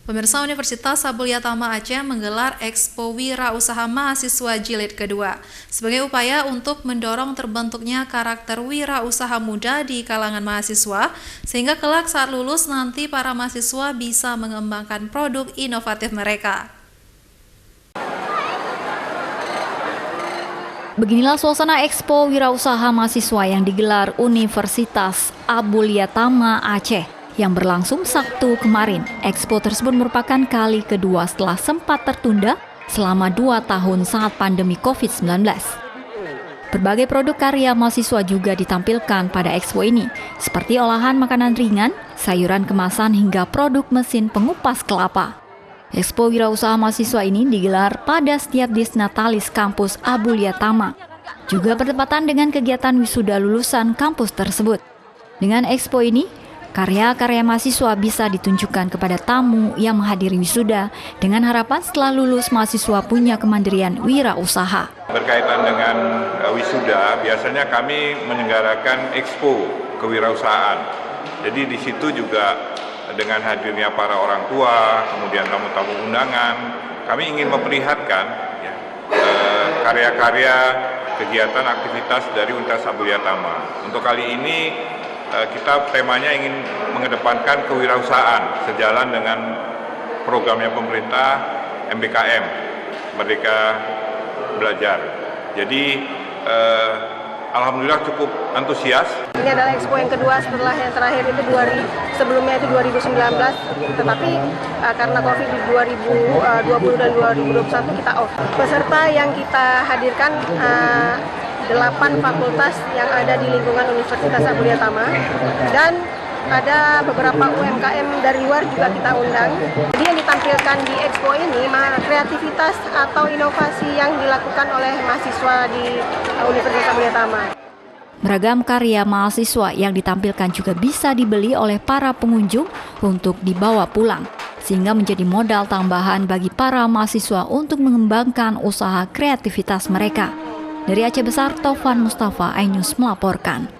Pemirsa, Universitas Abuliatama Aceh menggelar Expo Wira Usaha Mahasiswa Jilid kedua sebagai upaya untuk mendorong terbentuknya karakter wira usaha muda di kalangan mahasiswa sehingga kelak saat lulus nanti para mahasiswa bisa mengembangkan produk inovatif mereka. Beginilah suasana Expo Wira Usaha Mahasiswa yang digelar Universitas Abuliatama Aceh yang berlangsung Sabtu kemarin. Expo tersebut merupakan kali kedua setelah sempat tertunda selama 2 tahun saat pandemi COVID-19. Berbagai produk karya mahasiswa juga ditampilkan pada Expo ini, seperti olahan makanan ringan, sayuran kemasan hingga produk mesin pengupas kelapa. Expo Wira Usaha Mahasiswa ini digelar pada setiap Disnatalis kampus Abuliatama, juga bertepatan dengan kegiatan wisuda lulusan kampus tersebut. Dengan Expo ini, karya-karya mahasiswa bisa ditunjukkan kepada tamu yang menghadiri wisuda dengan harapan setelah lulus mahasiswa punya kemandirian wirausaha. Berkaitan dengan wisuda, biasanya kami menyelenggarakan expo kewirausahaan. Jadi di situ juga dengan hadirnya para orang tua, kemudian tamu-tamu undangan, kami ingin memperlihatkan karya-karya kegiatan aktivitas dari Universitas Abuliatama. Untuk kali ini kita temanya ingin mengedepankan kewirausahaan sejalan dengan programnya pemerintah MBKM, Merdeka Belajar. Jadi alhamdulillah cukup antusias. Ini adalah expo yang kedua setelah yang terakhir itu sebelumnya itu 2019, tetapi karena COVID di 2020 dan 2021 kita off. Peserta yang kita hadirkan 8 fakultas yang ada di lingkungan Universitas Abuliatama dan ada beberapa UMKM dari luar juga kita undang. Jadi yang ditampilkan di expo ini kreativitas atau inovasi yang dilakukan oleh mahasiswa di Universitas Abuliatama. Beragam karya mahasiswa yang ditampilkan juga bisa dibeli oleh para pengunjung untuk dibawa pulang, sehingga menjadi modal tambahan bagi para mahasiswa untuk mengembangkan usaha kreativitas mereka. Dari Aceh Besar, Taufan Mustafa, iNews melaporkan.